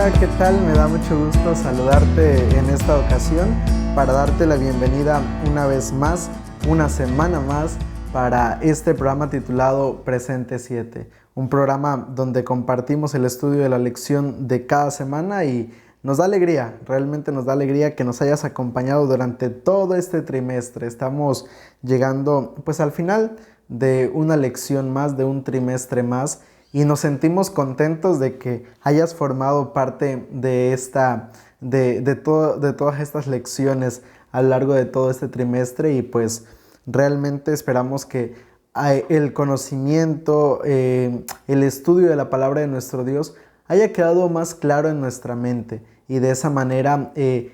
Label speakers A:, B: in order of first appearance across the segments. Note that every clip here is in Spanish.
A: Hola, ¿qué tal? Me da mucho gusto saludarte en esta ocasión para darte la bienvenida una vez más, una semana más, para este programa titulado Presente 7, un programa donde compartimos el estudio de la lección de cada semana y nos da alegría, realmente nos da alegría que nos hayas acompañado durante todo este trimestre. Estamos llegando pues al final de una lección más, de un trimestre más, y nos sentimos contentos de que hayas formado parte de todas estas lecciones a lo largo de todo este trimestre, y pues realmente esperamos que el conocimiento, el estudio de la palabra de nuestro Dios haya quedado más claro en nuestra mente, y de esa manera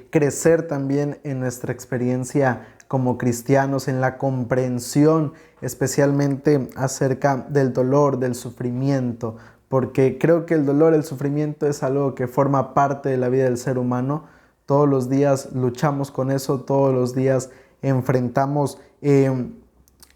A: crecer también en nuestra experiencia como cristianos, en la comprensión especialmente acerca del dolor, del sufrimiento, porque creo que el dolor, el sufrimiento es algo que forma parte de la vida del ser humano. Todos los días luchamos con eso, todos los días enfrentamos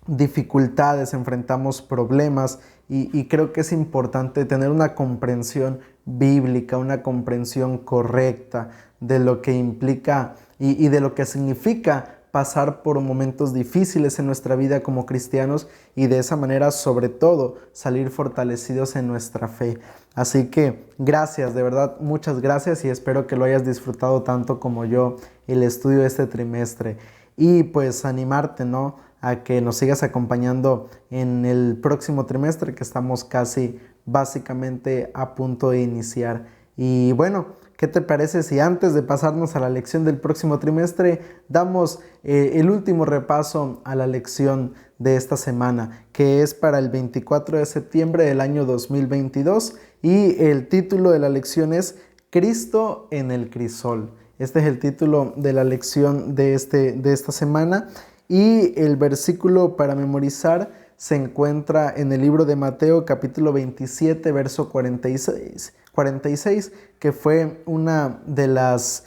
A: dificultades, enfrentamos problemas, y creo que es importante tener una comprensión bíblica, una comprensión correcta de lo que implica y de lo que significa pasar por momentos difíciles en nuestra vida como cristianos, y de esa manera sobre todo salir fortalecidos en nuestra fe. Así que gracias, de verdad, muchas gracias, y espero que lo hayas disfrutado tanto como yo el estudio de este trimestre. Y pues animarte, ¿no?, a que nos sigas acompañando en el próximo trimestre, que estamos casi básicamente a punto de iniciar. Y bueno, ¿qué te parece si antes de pasarnos a la lección del próximo trimestre damos el último repaso a la lección de esta semana, que es para el 24 de septiembre del año 2022, y el título de la lección es Cristo en el crisol? Este es el título de la lección de esta semana, y el versículo para memorizar se encuentra en el libro de Mateo capítulo 27 verso 46, que fue una de las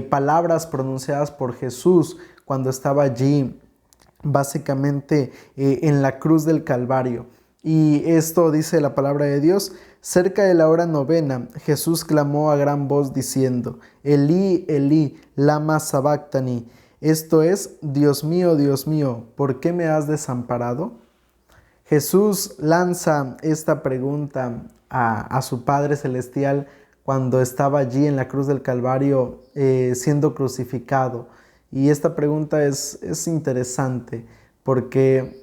A: palabras pronunciadas por Jesús cuando estaba allí básicamente en la cruz del Calvario. Y esto dice la palabra de Dios: cerca de la hora novena, Jesús clamó a gran voz diciendo: Elí, Elí, lama sabactani. Esto es: Dios mío, ¿por qué me has desamparado? Jesús lanza esta pregunta a su Padre Celestial cuando estaba allí en la cruz del Calvario siendo crucificado. Y esta pregunta es interesante porque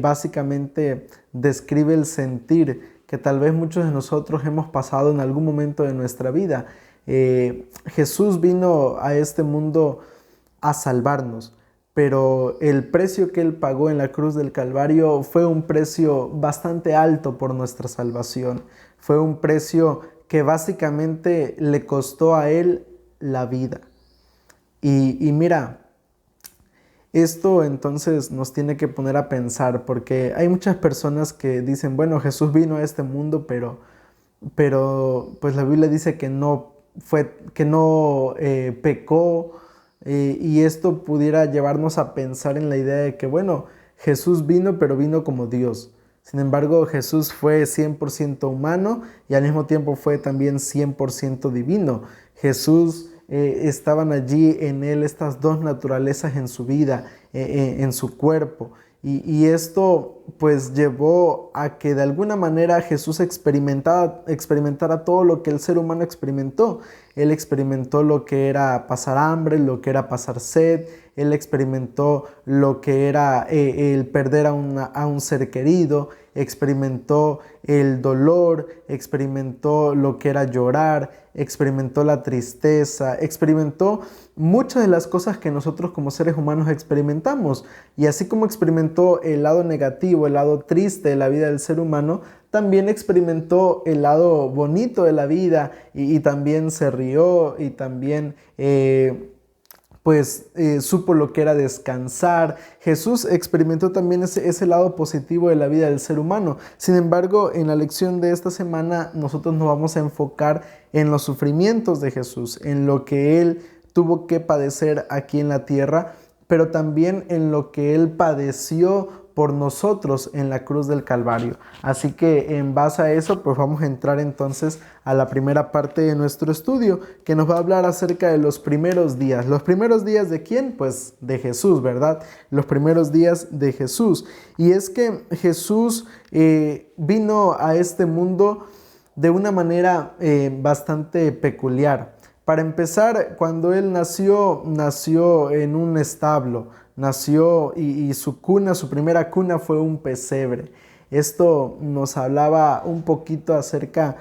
A: básicamente describe el sentir que tal vez muchos de nosotros hemos pasado en algún momento de nuestra vida. Jesús vino a este mundo a salvarnos, pero el precio que Él pagó en la cruz del Calvario fue un precio bastante alto por nuestra salvación. Fue un precio que básicamente le costó a Él la vida. Y mira, esto entonces nos tiene que poner a pensar, porque hay muchas personas que dicen: bueno, Jesús vino a este mundo, pero pues la Biblia dice que no pecó, y esto pudiera llevarnos a pensar en la idea de que, bueno, Jesús vino, pero vino como Dios. Sin embargo, Jesús fue 100% humano y al mismo tiempo fue también 100% divino. Jesús estaban allí en Él estas dos naturalezas en su vida, en su cuerpo. Y esto pues llevó a que de alguna manera Jesús experimentara todo lo que el ser humano experimentó. Él experimentó lo que era pasar hambre, lo que era pasar sed. Él experimentó lo que era el perder a un ser querido. Experimentó el dolor, experimentó lo que era llorar, experimentó la tristeza, experimentó muchas de las cosas que nosotros como seres humanos experimentamos. Y así como experimentó el lado negativo, el lado triste de la vida del ser humano, también experimentó el lado bonito de la vida, y también se rió, y también supo lo que era descansar. Jesús experimentó también ese lado positivo de la vida del ser humano. Sin embargo, en la lección de esta semana nosotros nos vamos a enfocar en los sufrimientos de Jesús, en lo que Él tuvo que padecer aquí en la tierra, pero también en lo que Él padeció por nosotros en la cruz del Calvario. Así que en base a eso, pues vamos a entrar entonces a la primera parte de nuestro estudio, que nos va a hablar acerca de los primeros días. ¿Los primeros días de quién? Pues de Jesús, ¿verdad? Los primeros días de Jesús. Y es que Jesús vino a este mundo de una manera bastante peculiar. Para empezar, cuando él nació en un establo, nació y su cuna, su primera cuna fue un pesebre. Esto nos hablaba un poquito acerca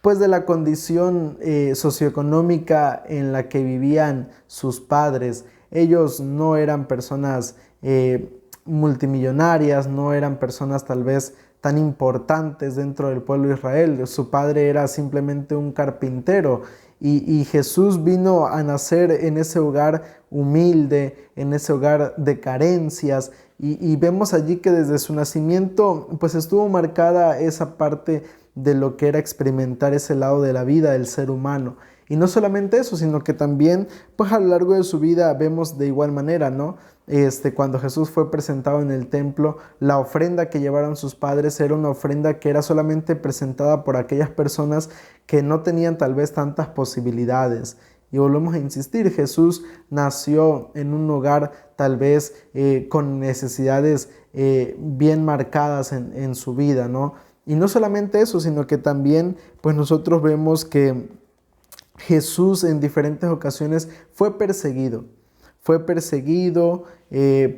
A: pues de la condición socioeconómica en la que vivían sus padres. Ellos no eran personas multimillonarias, no eran personas tal vez tan importantes dentro del pueblo de Israel. Su padre era simplemente un carpintero y Jesús vino a nacer en ese hogar humilde, en ese hogar de carencias y vemos allí que desde su nacimiento pues estuvo marcada esa parte de lo que era experimentar ese lado de la vida del ser humano. Y no solamente eso, sino que también pues a lo largo de su vida vemos de igual manera, ¿no? Cuando Jesús fue presentado en el templo, la ofrenda que llevaron sus padres era una ofrenda que era solamente presentada por aquellas personas que no tenían tal vez tantas posibilidades. Y volvemos a insistir, Jesús nació en un hogar tal vez con necesidades bien marcadas en su vida, ¿no? Y no solamente eso, sino que también pues nosotros vemos que Jesús en diferentes ocasiones fue perseguido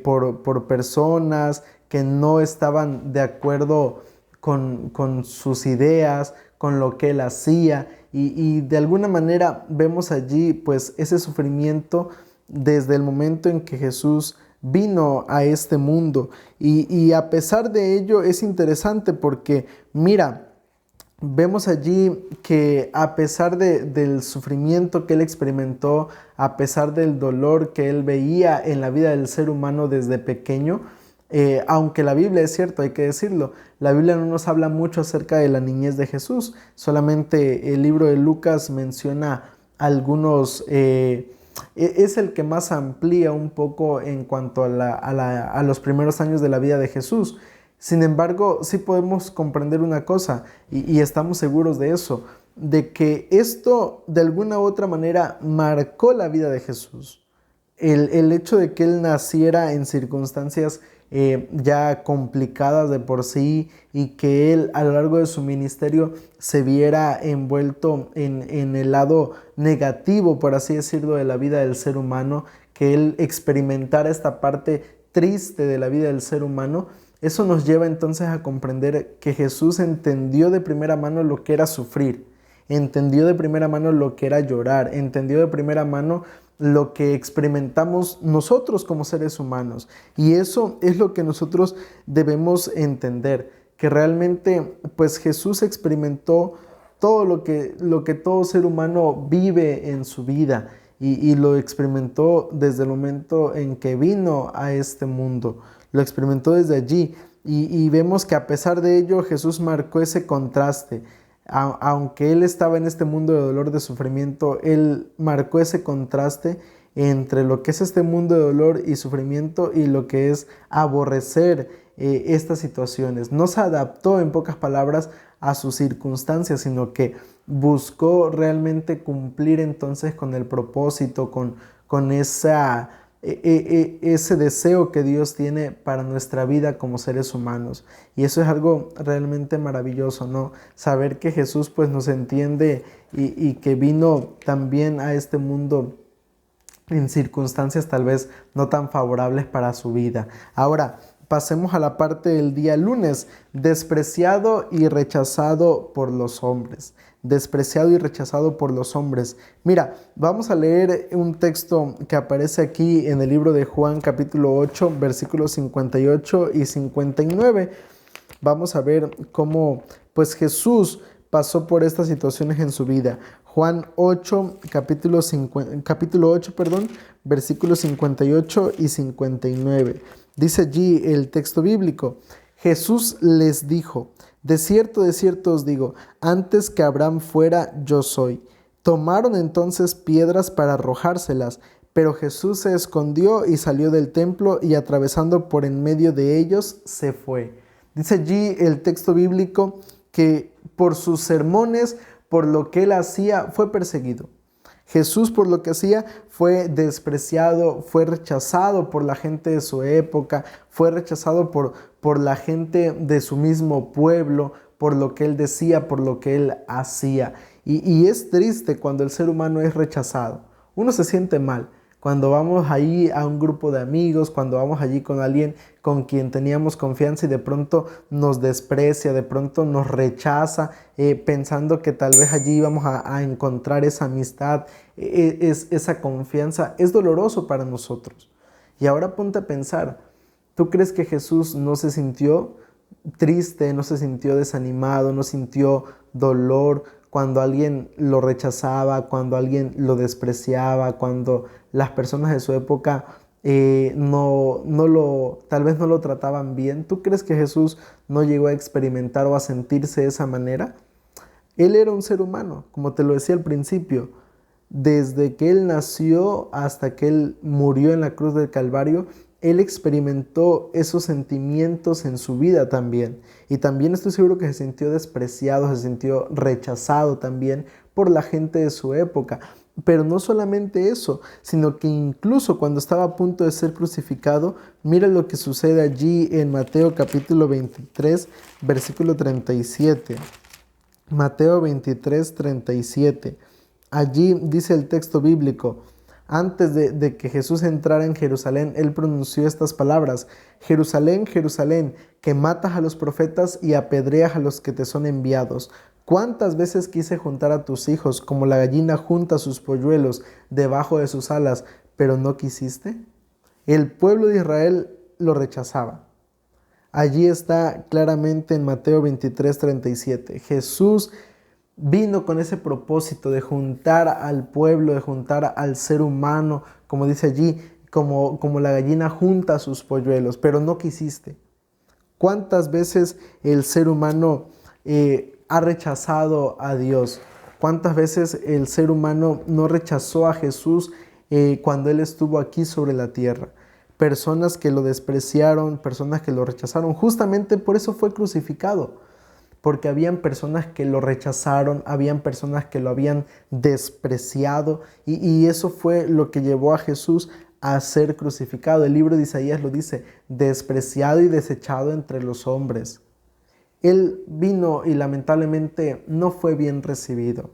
A: por personas que no estaban de acuerdo con sus ideas, con lo que él hacía y de alguna manera vemos allí pues ese sufrimiento desde el momento en que Jesús vino a este mundo y a pesar de ello es interesante porque mira, vemos allí que a pesar del sufrimiento que él experimentó, a pesar del dolor que él veía en la vida del ser humano desde pequeño, aunque la Biblia es cierto, hay que decirlo, la Biblia no nos habla mucho acerca de la niñez de Jesús, solamente el libro de Lucas menciona algunos, es el que más amplía un poco en cuanto a los primeros años de la vida de Jesús. Sin embargo, sí podemos comprender una cosa y estamos seguros de eso, de que esto de alguna u otra manera marcó la vida de Jesús. El hecho de que él naciera en circunstancias ya complicadas de por sí y que él a lo largo de su ministerio se viera envuelto en el lado negativo, por así decirlo, de la vida del ser humano, que él experimentara esta parte triste de la vida del ser humano. Eso nos lleva entonces a comprender que Jesús entendió de primera mano lo que era sufrir, entendió de primera mano lo que era llorar, entendió de primera mano lo que experimentamos nosotros como seres humanos. Y eso es lo que nosotros debemos entender, que realmente pues Jesús experimentó todo lo que todo ser humano vive en su vida y lo experimentó desde el momento en que vino a este mundo. Lo experimentó desde allí y vemos que a pesar de ello Jesús marcó ese contraste. Aunque él estaba en este mundo de dolor, de sufrimiento, él marcó ese contraste entre lo que es este mundo de dolor y sufrimiento y lo que es aborrecer estas situaciones. No se adaptó, en pocas palabras, a sus circunstancias, sino que buscó realmente cumplir entonces con el propósito, con ese deseo que Dios tiene para nuestra vida como seres humanos. Y eso es algo realmente maravilloso, ¿no? Saber que Jesús pues nos entiende y que vino también a este mundo en circunstancias tal vez no tan favorables para su vida. Ahora, pasemos a la parte del día lunes, despreciado y rechazado por los hombres. Despreciado y rechazado por los hombres. Mira, vamos a leer un texto que aparece aquí en el libro de Juan capítulo 8, versículos 58 y 59. Vamos a ver cómo pues Jesús pasó por estas situaciones en su vida. Juan 8, capítulo 8, versículos 58 y 59. Dice allí el texto bíblico: Jesús les dijo: de cierto os digo, antes que Abraham fuera, yo soy. Tomaron entonces piedras para arrojárselas, Pero Jesús se escondió y salió del templo y atravesando por en medio de ellos se fue. Dice allí el texto bíblico que por sus sermones, por lo que él hacía, fue perseguido. Jesús por lo que hacía fue despreciado, fue rechazado por la gente de su época, fue rechazado por la gente de su mismo pueblo, por lo que él decía, por lo que él hacía. Y es triste cuando el ser humano es rechazado. Uno se siente mal. Cuando vamos ahí a un grupo de amigos, cuando vamos allí con alguien con quien teníamos confianza y de pronto nos desprecia, de pronto nos rechaza, pensando que tal vez allí íbamos a encontrar esa amistad, esa confianza, es doloroso para nosotros. Y ahora ponte a pensar, ¿tú crees que Jesús no se sintió triste, no se sintió desanimado, no sintió dolor cuando alguien lo rechazaba, cuando alguien lo despreciaba, cuando las personas de su época tal vez no lo trataban bien? ¿Tú crees que Jesús no llegó a experimentar o a sentirse de esa manera? Él era un ser humano, como te lo decía al principio. Desde que él nació hasta que él murió en la cruz del Calvario, él experimentó esos sentimientos en su vida también. Y también estoy seguro que se sintió despreciado, se sintió rechazado también por la gente de su época. Pero no solamente eso, sino que incluso cuando estaba a punto de ser crucificado, mira lo que sucede allí en Mateo capítulo 23, versículo 37. Mateo 23, 37. Allí dice el texto bíblico: antes de que Jesús entrara en Jerusalén, él pronunció estas palabras: Jerusalén, Jerusalén, que matas a los profetas y apedreas a los que te son enviados. ¿Cuántas veces quise juntar a tus hijos como la gallina junta sus polluelos debajo de sus alas, pero no quisiste? El pueblo de Israel lo rechazaba. Allí está claramente en Mateo 23, 37. Jesús vino con ese propósito de juntar al pueblo, de juntar al ser humano, como dice allí, como la gallina junta sus polluelos, pero no quisiste. ¿Cuántas veces el ser humano ha rechazado a Dios? ¿Cuántas veces el ser humano no rechazó a Jesús cuando Él estuvo aquí sobre la tierra? Personas que lo despreciaron, personas que lo rechazaron. Justamente por eso fue crucificado. Porque habían personas que lo rechazaron, habían personas que lo habían despreciado y eso fue lo que llevó a Jesús a ser crucificado. El libro de Isaías lo dice: despreciado y desechado entre los hombres. Él vino y lamentablemente no fue bien recibido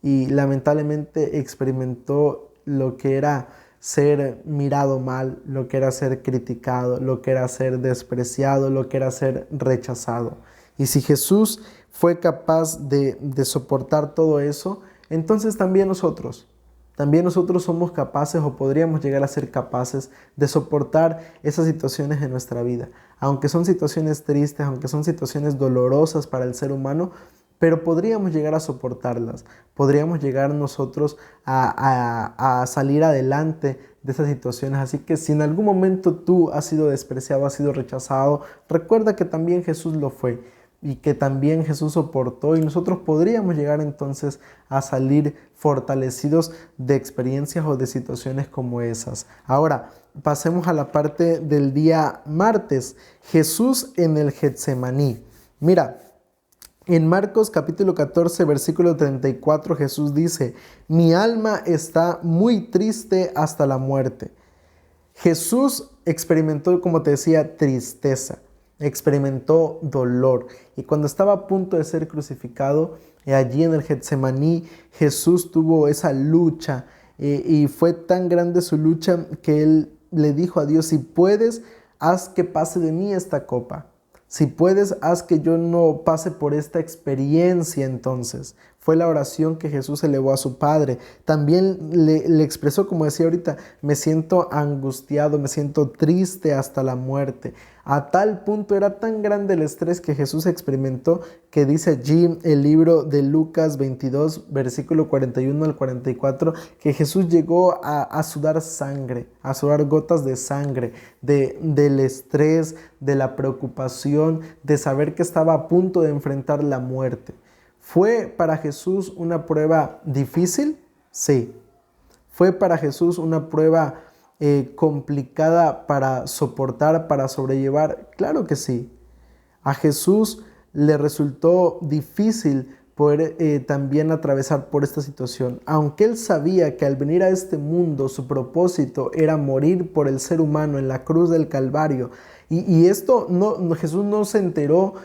A: y lamentablemente experimentó lo que era ser mirado mal, lo que era ser criticado, lo que era ser despreciado, lo que era ser rechazado. Y si Jesús fue capaz de soportar todo eso, entonces también nosotros somos capaces o podríamos llegar a ser capaces de soportar esas situaciones en nuestra vida. Aunque son situaciones tristes, aunque son situaciones dolorosas para el ser humano, pero podríamos llegar a soportarlas, podríamos llegar nosotros a salir adelante de esas situaciones. Así que si en algún momento tú has sido despreciado, has sido rechazado, recuerda que también Jesús lo fue y que también Jesús soportó, y nosotros podríamos llegar entonces a salir fortalecidos de experiencias o de situaciones como esas. Ahora, pasemos a la parte del día martes, Jesús en el Getsemaní. Mira, en Marcos capítulo 14, versículo 34, Jesús dice: mi alma está muy triste hasta la muerte. Jesús experimentó, como te decía, tristeza, experimentó dolor. Y cuando estaba a punto de ser crucificado, allí en el Getsemaní, Jesús tuvo esa lucha y fue tan grande su lucha que él le dijo a Dios: si puedes, haz que pase de mí esta copa. Si puedes, haz que yo no pase por esta experiencia. Entonces fue la oración que Jesús elevó a su Padre. También le expresó, como decía ahorita: me siento angustiado, me siento triste hasta la muerte. A tal punto, era tan grande el estrés que Jesús experimentó, que dice allí el libro de Lucas 22, versículo 41 al 44, que Jesús llegó a sudar sangre, a sudar gotas de sangre, del estrés, de la preocupación, de saber que estaba a punto de enfrentar la muerte. ¿Fue para Jesús una prueba difícil? Sí. ¿Fue para Jesús una prueba complicada para soportar, para sobrellevar? Claro que sí. A Jesús le resultó difícil poder también atravesar por esta situación. Aunque él sabía que al venir a este mundo su propósito era morir por el ser humano en la cruz del Calvario. Y esto Jesús no se enteró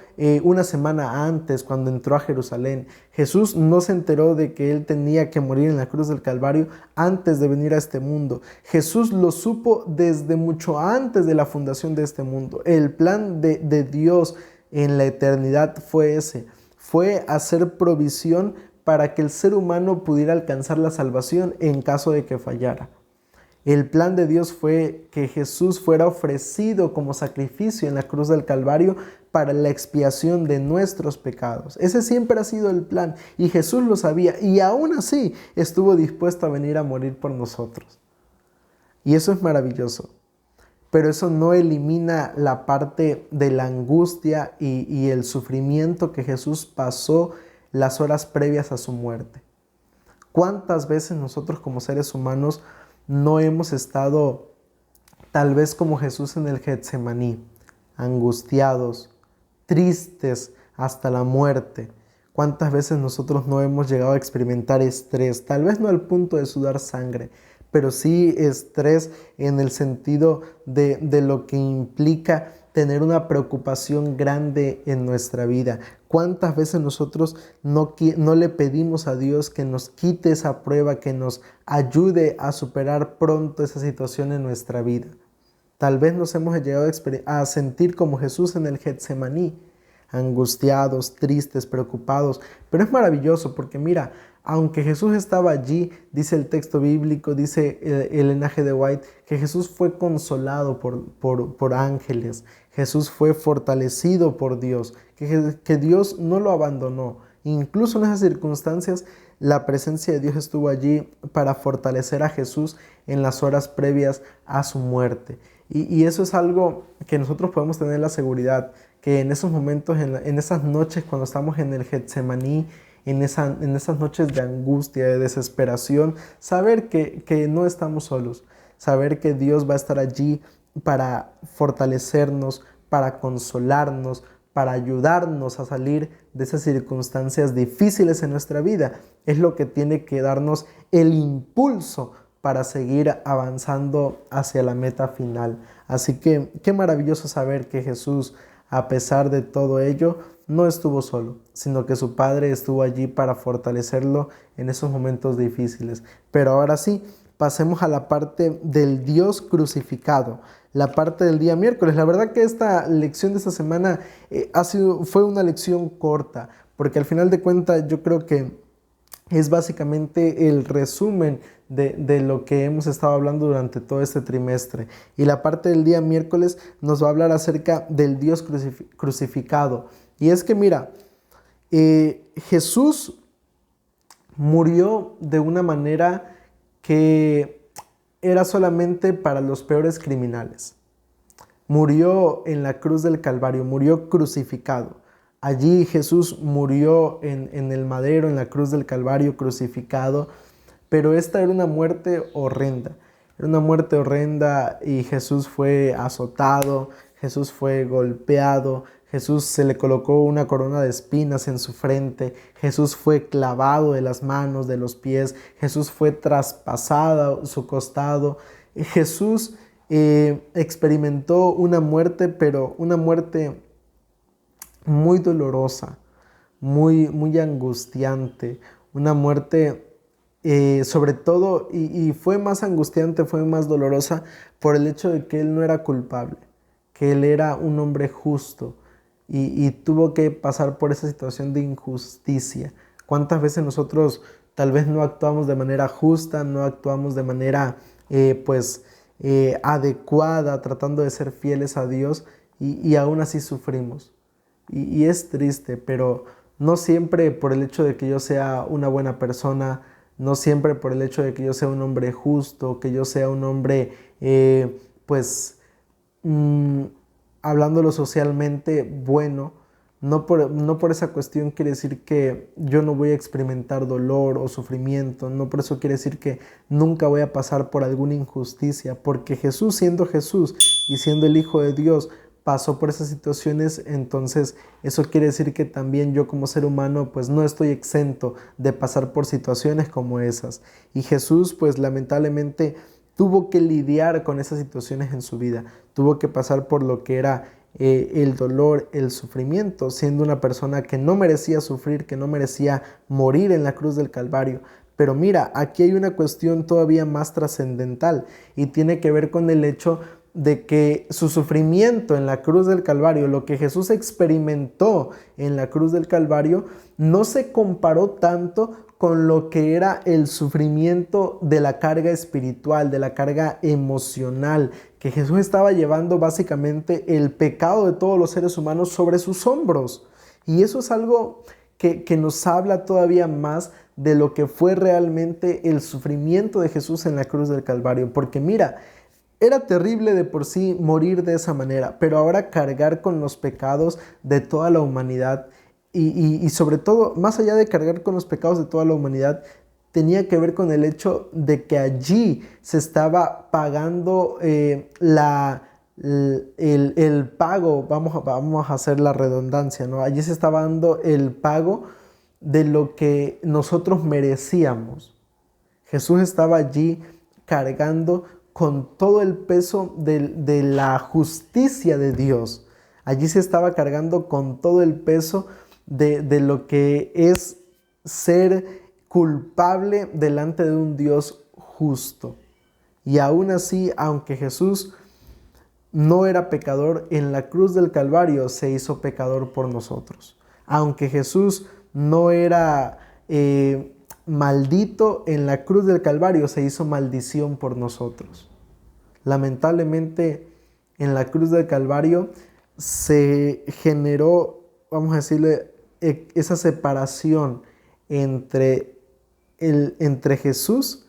A: una semana antes cuando entró a Jerusalén. Jesús no se enteró de que él tenía que morir en la cruz del Calvario antes de venir a este mundo. Jesús lo supo desde mucho antes de la fundación de este mundo. El plan de Dios en la eternidad fue ese. Fue hacer provisión para que el ser humano pudiera alcanzar la salvación en caso de que fallara. El plan de Dios fue que Jesús fuera ofrecido como sacrificio en la cruz del Calvario para la expiación de nuestros pecados. Ese siempre ha sido el plan y Jesús lo sabía y aún así estuvo dispuesto a venir a morir por nosotros. Y eso es maravilloso. Pero eso no elimina la parte de la angustia y el sufrimiento que Jesús pasó las horas previas a su muerte. ¿Cuántas veces nosotros como seres humanos no hemos estado tal vez como Jesús en el Getsemaní, angustiados, tristes hasta la muerte? ¿Cuántas veces nosotros no hemos llegado a experimentar estrés? Tal vez no al punto de sudar sangre, pero sí estrés en el sentido de lo que implica tener una preocupación grande en nuestra vida. ¿Cuántas veces nosotros no le pedimos a Dios que nos quite esa prueba, que nos ayude a superar pronto esa situación en nuestra vida? Tal vez nos hemos llegado a sentir como Jesús en el Getsemaní, angustiados, tristes, preocupados, pero es maravilloso porque mira, aunque Jesús estaba allí, dice el texto bíblico, dice Ellen G. de White, que Jesús fue consolado por ángeles, Jesús fue fortalecido por Dios, que Dios no lo abandonó. Incluso en esas circunstancias, la presencia de Dios estuvo allí para fortalecer a Jesús en las horas previas a su muerte. Y eso es algo que nosotros podemos tener la seguridad, que en esos momentos, en esas noches cuando estamos en el Getsemaní, en esas noches de angustia, de desesperación, saber que no estamos solos, saber que Dios va a estar allí para fortalecernos, para consolarnos, para ayudarnos a salir de esas circunstancias difíciles en nuestra vida. Es lo que tiene que darnos el impulso para seguir avanzando hacia la meta final. Así que qué maravilloso saber que Jesús, a pesar de todo ello, no estuvo solo, sino que su Padre estuvo allí para fortalecerlo en esos momentos difíciles. Pero ahora sí, pasemos a la parte del Dios crucificado, la parte del día miércoles. La verdad que esta lección de esta semana fue una lección corta, porque al final de cuentas yo creo que es básicamente el resumen de lo que hemos estado hablando durante todo este trimestre. Y la parte del día miércoles nos va a hablar acerca del Dios crucificado. Y es que mira, Jesús murió de una manera que era solamente para los peores criminales. Murió en la cruz del Calvario, murió crucificado. Allí Jesús murió en el madero, en la cruz del Calvario, crucificado. Pero esta era una muerte horrenda. Era una muerte horrenda y Jesús fue azotado, Jesús fue golpeado, Jesús se le colocó una corona de espinas en su frente, Jesús fue clavado de las manos, de los pies, Jesús fue traspasado su costado. Jesús experimentó una muerte, pero una muerte muy dolorosa, muy angustiante, una muerte sobre todo, y fue más angustiante, fue más dolorosa por el hecho de que él no era culpable, que él era un hombre justo y tuvo que pasar por esa situación de injusticia. ¿Cuántas veces nosotros tal vez no actuamos de manera justa, no actuamos de manera adecuada, tratando de ser fieles a Dios y aún así sufrimos? Y es triste, pero no siempre por el hecho de que yo sea una buena persona, no siempre por el hecho de que yo sea un hombre justo, que yo sea un hombre, hablándolo socialmente, bueno, No por esa cuestión quiere decir que yo no voy a experimentar dolor o sufrimiento, no por eso quiere decir que nunca voy a pasar por alguna injusticia, porque Jesús y siendo el Hijo de Dios, pasó por esas situaciones, entonces eso quiere decir que también yo como ser humano pues no estoy exento de pasar por situaciones como esas. Y Jesús pues lamentablemente tuvo que lidiar con esas situaciones en su vida, tuvo que pasar por lo que era el dolor, el sufrimiento, siendo una persona que no merecía sufrir, que no merecía morir en la cruz del Calvario. Pero mira, aquí hay una cuestión todavía más trascendental y tiene que ver con el hecho de que su sufrimiento en la cruz del Calvario, lo que Jesús experimentó en la cruz del Calvario, no se comparó tanto con lo que era el sufrimiento de la carga espiritual, de la carga emocional, que Jesús estaba llevando básicamente el pecado de todos los seres humanos sobre sus hombros. Y eso es algo que nos habla todavía más de lo que fue realmente el sufrimiento de Jesús en la cruz del Calvario. Porque mira, era terrible de por sí morir de esa manera, pero ahora cargar con los pecados de toda la humanidad y sobre todo, más allá de cargar con los pecados de toda la humanidad, tenía que ver con el hecho de que allí se estaba pagando el pago, vamos a hacer la redundancia, ¿no? Allí se estaba dando el pago de lo que nosotros merecíamos. Jesús estaba allí cargando con todo el peso de la justicia de Dios. Allí se estaba cargando con todo el peso de lo que es ser culpable delante de un Dios justo. Y aún así, aunque Jesús no era pecador, en la cruz del Calvario se hizo pecador por nosotros. Aunque Jesús no era maldito, en la cruz del Calvario se hizo maldición por nosotros. Lamentablemente, en la cruz del Calvario se generó, vamos a decirle, esa separación entre Jesús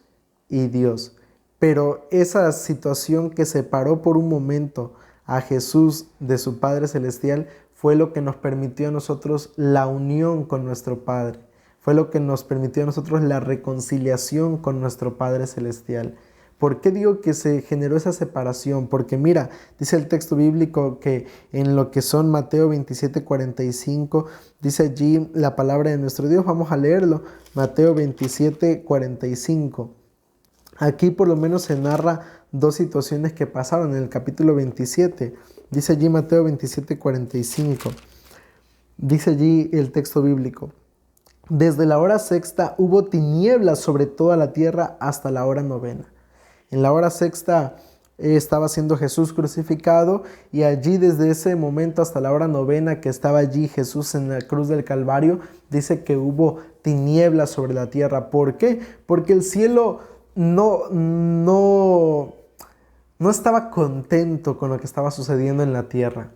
A: y Dios. Pero esa situación que separó por un momento a Jesús de su Padre Celestial fue lo que nos permitió a nosotros la unión con nuestro Padre. Fue lo que nos permitió a nosotros la reconciliación con nuestro Padre Celestial. ¿Por qué digo que se generó esa separación? Porque mira, dice el texto bíblico que en lo que son Mateo 27:45, dice allí la palabra de nuestro Dios. Vamos a leerlo. Mateo 27:45. Aquí por lo menos se narra dos situaciones que pasaron en el capítulo 27. Dice allí Mateo 27:45. Dice allí el texto bíblico. Desde la hora sexta hubo tinieblas sobre toda la tierra hasta la hora novena. En la hora sexta estaba siendo Jesús crucificado y allí desde ese momento hasta la hora novena que estaba allí Jesús en la cruz del Calvario, dice que hubo tinieblas sobre la tierra. ¿Por qué? Porque el cielo no estaba contento con lo que estaba sucediendo en la tierra.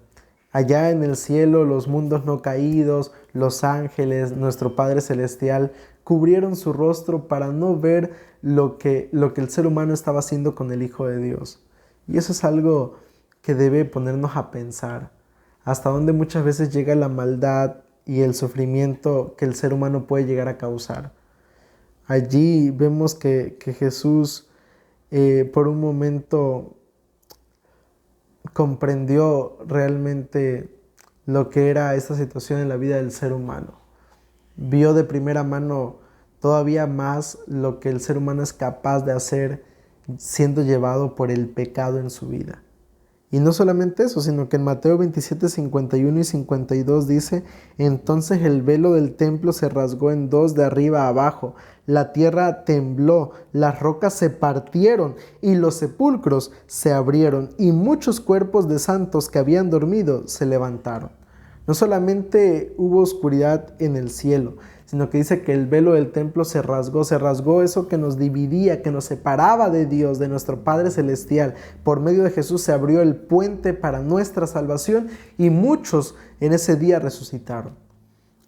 A: Allá en el cielo, los mundos no caídos, los ángeles, nuestro Padre Celestial, cubrieron su rostro para no ver lo que el ser humano estaba haciendo con el Hijo de Dios. Y eso es algo que debe ponernos a pensar. Hasta dónde muchas veces llega la maldad y el sufrimiento que el ser humano puede llegar a causar. Allí vemos que Jesús por un momento comprendió realmente lo que era esta situación en la vida del ser humano. Vio de primera mano todavía más lo que el ser humano es capaz de hacer siendo llevado por el pecado en su vida. Y no solamente eso, sino que en Mateo 27:51 y 52 dice: entonces el velo del templo se rasgó en dos de arriba a abajo, la tierra tembló, las rocas se partieron y los sepulcros se abrieron y muchos cuerpos de santos que habían dormido se levantaron. No solamente hubo oscuridad en el cielo, sino que dice que el velo del templo se rasgó eso que nos dividía, que nos separaba de Dios, de nuestro Padre Celestial. Por medio de Jesús se abrió el puente para nuestra salvación y muchos en ese día resucitaron.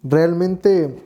A: Realmente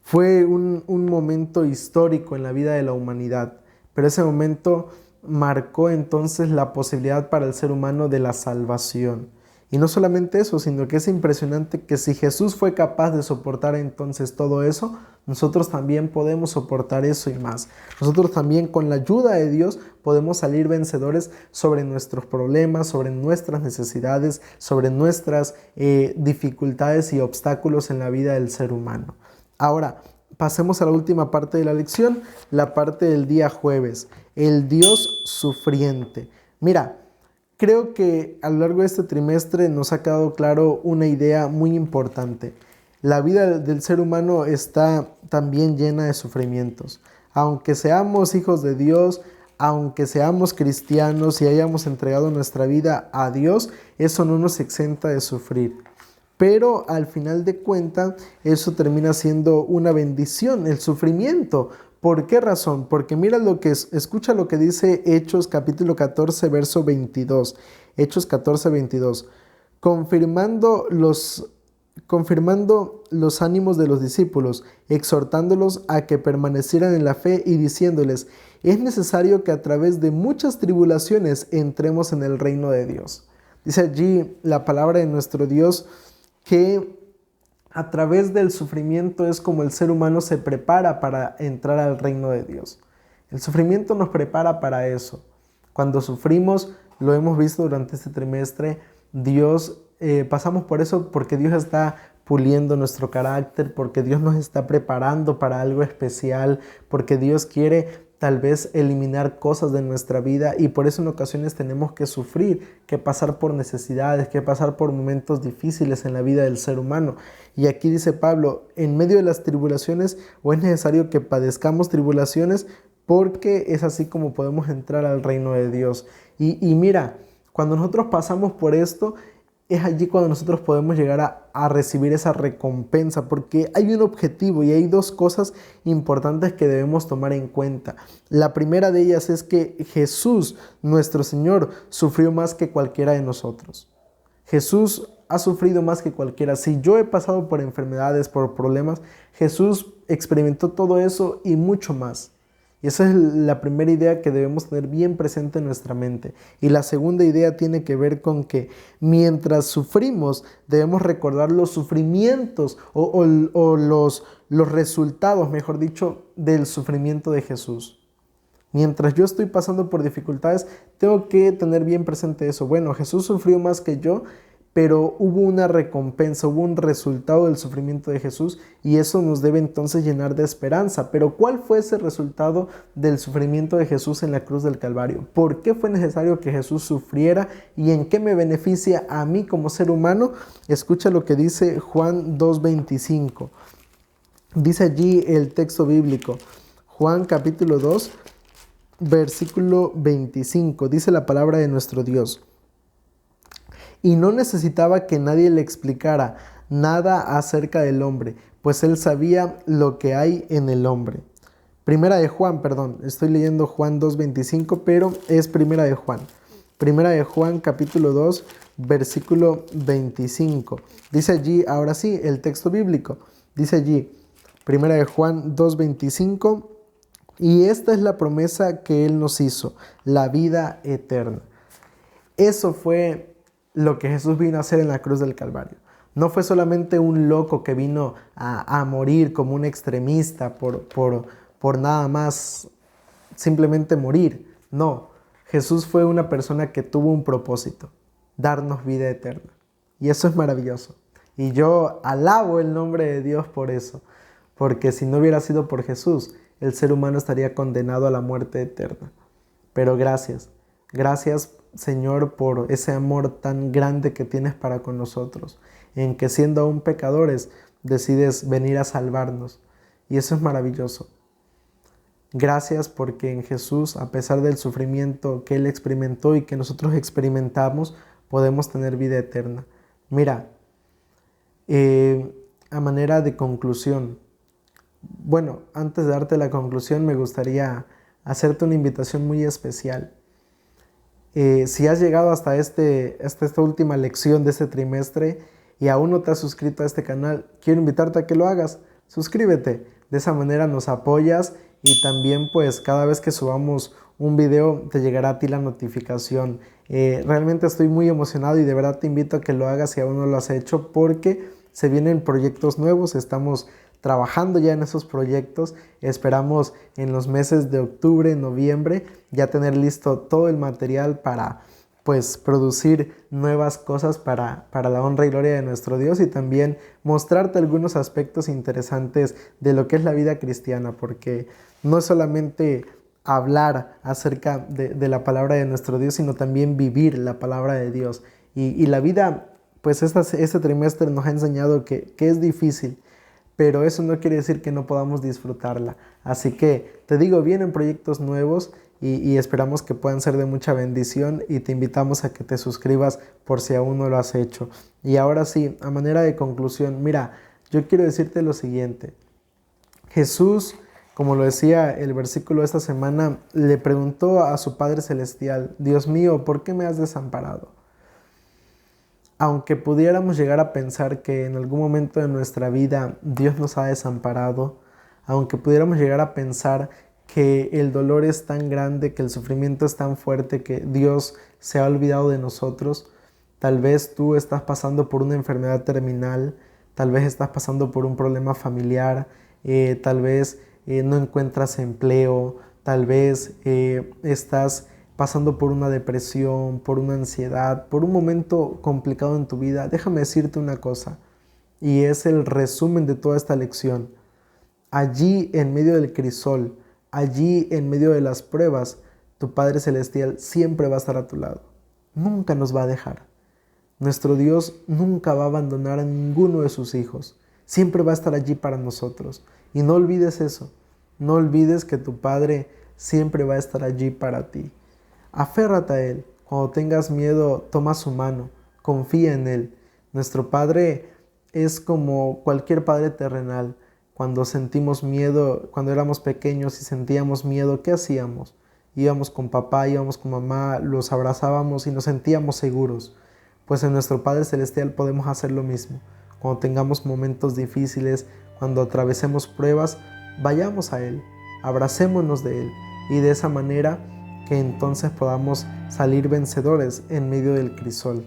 A: fue un momento histórico en la vida de la humanidad, pero ese momento marcó entonces la posibilidad para el ser humano de la salvación. Y no solamente eso, sino que es impresionante que si Jesús fue capaz de soportar entonces todo eso, nosotros también podemos soportar eso y más. Nosotros también con la ayuda de Dios podemos salir vencedores sobre nuestros problemas, sobre nuestras necesidades, sobre nuestras dificultades y obstáculos en la vida del ser humano. Ahora, pasemos a la última parte de la lección, la parte del día jueves, el Dios sufriente. Mira, creo que a lo largo de este trimestre nos ha quedado claro una idea muy importante. La vida del ser humano está también llena de sufrimientos. Aunque seamos hijos de Dios, aunque seamos cristianos y hayamos entregado nuestra vida a Dios, eso no nos exenta de sufrir. Pero al final de cuentas, eso termina siendo una bendición, el sufrimiento. ¿Por qué razón? Porque mira escucha lo que dice Hechos capítulo 14, verso 22. Hechos 14, 22. Confirmando los ánimos de los discípulos, exhortándolos a que permanecieran en la fe y diciéndoles, es necesario que a través de muchas tribulaciones entremos en el reino de Dios. Dice allí la palabra de nuestro Dios que a través del sufrimiento es como el ser humano se prepara para entrar al reino de Dios. El sufrimiento nos prepara para eso. Cuando sufrimos, lo hemos visto durante este trimestre, pasamos por eso porque Dios está puliendo nuestro carácter, porque Dios nos está preparando para algo especial, porque Dios quiere tal vez eliminar cosas de nuestra vida y por eso en ocasiones tenemos que sufrir, que pasar por necesidades, que pasar por momentos difíciles en la vida del ser humano. Y aquí dice Pablo, en medio de las tribulaciones, o es necesario que padezcamos tribulaciones porque es así como podemos entrar al reino de Dios. Y mira, cuando nosotros pasamos por esto, es allí cuando nosotros podemos llegar a recibir esa recompensa, porque hay un objetivo y hay dos cosas importantes que debemos tomar en cuenta. La primera de ellas es que Jesús, nuestro Señor, sufrió más que cualquiera de nosotros. Jesús ha sufrido más que cualquiera. Si yo he pasado por enfermedades, por problemas, Jesús experimentó todo eso y mucho más. Y esa es la primera idea que debemos tener bien presente en nuestra mente. Y la segunda idea tiene que ver con que mientras sufrimos debemos recordar los sufrimientos o los resultados, mejor dicho, del sufrimiento de Jesús. Mientras yo estoy pasando por dificultades, tengo que tener bien presente eso. Bueno, Jesús sufrió más que yo, pero hubo una recompensa, hubo un resultado del sufrimiento de Jesús y eso nos debe entonces llenar de esperanza. Pero ¿cuál fue ese resultado del sufrimiento de Jesús en la cruz del Calvario? ¿Por qué fue necesario que Jesús sufriera y en qué me beneficia a mí como ser humano? Escucha lo que dice Juan 2:25. Dice allí el texto bíblico, Juan capítulo 2, versículo 25, dice la palabra de nuestro Dios. Y no necesitaba que nadie le explicara nada acerca del hombre, pues él sabía lo que hay en el hombre. Primera de Juan, estoy leyendo Juan 2:25, pero es Primera de Juan. Primera de Juan, capítulo 2, versículo 25. Dice allí, ahora sí, el texto bíblico. Dice allí, Primera de Juan 2:25, y esta es la promesa que él nos hizo, la vida eterna. Eso fue lo que Jesús vino a hacer en la cruz del Calvario. No fue solamente un loco que vino a morir como un extremista por nada más simplemente morir. No, Jesús fue una persona que tuvo un propósito, darnos vida eterna. Y eso es maravilloso. Y yo alabo el nombre de Dios por eso, porque si no hubiera sido por Jesús, el ser humano estaría condenado a la muerte eterna. Pero gracias Señor, por ese amor tan grande que tienes para con nosotros, en que siendo aún pecadores, decides venir a salvarnos. Y eso es maravilloso. Gracias porque en Jesús, a pesar del sufrimiento que Él experimentó y que nosotros experimentamos, podemos tener vida eterna. Mira, a manera de conclusión, bueno, antes de darte la conclusión, me gustaría hacerte una invitación muy especial. Si has llegado hasta esta última lección de este trimestre y aún no te has suscrito a este canal, quiero invitarte a que lo hagas. Suscríbete, de esa manera nos apoyas y también pues cada vez que subamos un video te llegará a ti la notificación. Realmente estoy muy emocionado y de verdad te invito a que lo hagas si aún no lo has hecho, porque se vienen proyectos nuevos, estamos trabajando ya en esos proyectos. Esperamos en los meses de octubre, noviembre ya tener listo todo el material para pues producir nuevas cosas para la honra y gloria de nuestro Dios, y también mostrarte algunos aspectos interesantes de lo que es la vida cristiana, porque no es solamente hablar acerca de la palabra de nuestro Dios, sino también vivir la palabra de Dios. Y la vida, pues este trimestre nos ha enseñado que es difícil, pero eso no quiere decir que no podamos disfrutarla. Así que te digo, vienen proyectos nuevos y esperamos que puedan ser de mucha bendición, y te invitamos a que te suscribas por si aún no lo has hecho. Y ahora sí, a manera de conclusión, mira, yo quiero decirte lo siguiente. Jesús, como lo decía el versículo de esta semana, le preguntó a su Padre Celestial: Dios mío, ¿por qué me has desamparado? Aunque pudiéramos llegar a pensar que en algún momento de nuestra vida Dios nos ha desamparado, aunque pudiéramos llegar a pensar que el dolor es tan grande, que el sufrimiento es tan fuerte, que Dios se ha olvidado de nosotros, tal vez tú estás pasando por una enfermedad terminal, tal vez estás pasando por un problema familiar, tal vez no encuentras empleo, tal vez estás pasando por una depresión, por una ansiedad, por un momento complicado en tu vida. Déjame decirte una cosa, y es el resumen de toda esta lección. Allí en medio del crisol, allí en medio de las pruebas, tu Padre Celestial siempre va a estar a tu lado. Nunca nos va a dejar. Nuestro Dios nunca va a abandonar a ninguno de sus hijos. Siempre va a estar allí para nosotros. Y no olvides eso. No olvides que tu Padre siempre va a estar allí para ti. Aférrate a Él. Cuando tengas miedo, toma su mano. Confía en Él. Nuestro Padre es como cualquier padre terrenal. Cuando sentimos miedo, cuando éramos pequeños y sentíamos miedo, ¿qué hacíamos? Íbamos con papá, íbamos con mamá, los abrazábamos y nos sentíamos seguros. Pues en nuestro Padre Celestial podemos hacer lo mismo. Cuando tengamos momentos difíciles, cuando atravesemos pruebas, vayamos a Él, abracémonos de Él, y de esa manera que entonces podamos salir vencedores en medio del crisol.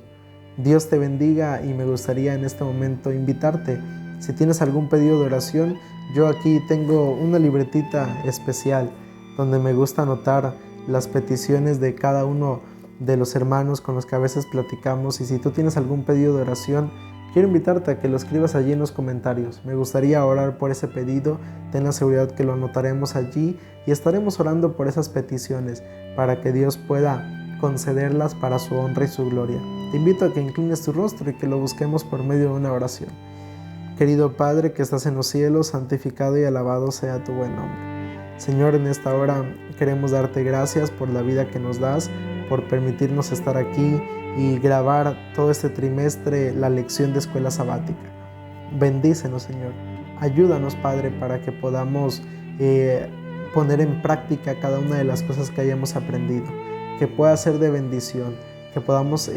A: Dios te bendiga, y me gustaría en este momento invitarte. Si tienes algún pedido de oración, yo aquí tengo una libretita especial donde me gusta anotar las peticiones de cada uno de los hermanos con los que a veces platicamos, y si tú tienes algún pedido de oración, quiero invitarte a que lo escribas allí en los comentarios. Me gustaría orar por ese pedido. Ten la seguridad que lo anotaremos allí y estaremos orando por esas peticiones para que Dios pueda concederlas para su honra y su gloria. Te invito a que inclines tu rostro y que lo busquemos por medio de una oración. Querido Padre que estás en los cielos, santificado y alabado sea tu buen nombre. Señor, en esta hora queremos darte gracias por la vida que nos das, por permitirnos estar aquí y grabar todo este trimestre la lección de escuela sabática. Bendícenos, Señor. Ayúdanos, Padre, para que podamos poner en práctica cada una de las cosas que hayamos aprendido, que pueda ser de bendición, que podamos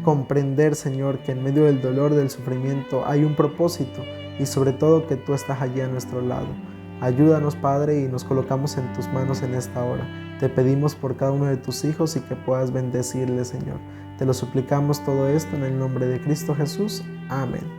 A: comprender, Señor, que en medio del dolor, del sufrimiento, hay un propósito, y sobre todo que tú estás allí a nuestro lado. Ayúdanos, Padre, y nos colocamos en tus manos en esta hora. Te pedimos por cada uno de tus hijos y que puedas bendecirles, Señor. Te lo suplicamos todo esto en el nombre de Cristo Jesús. Amén.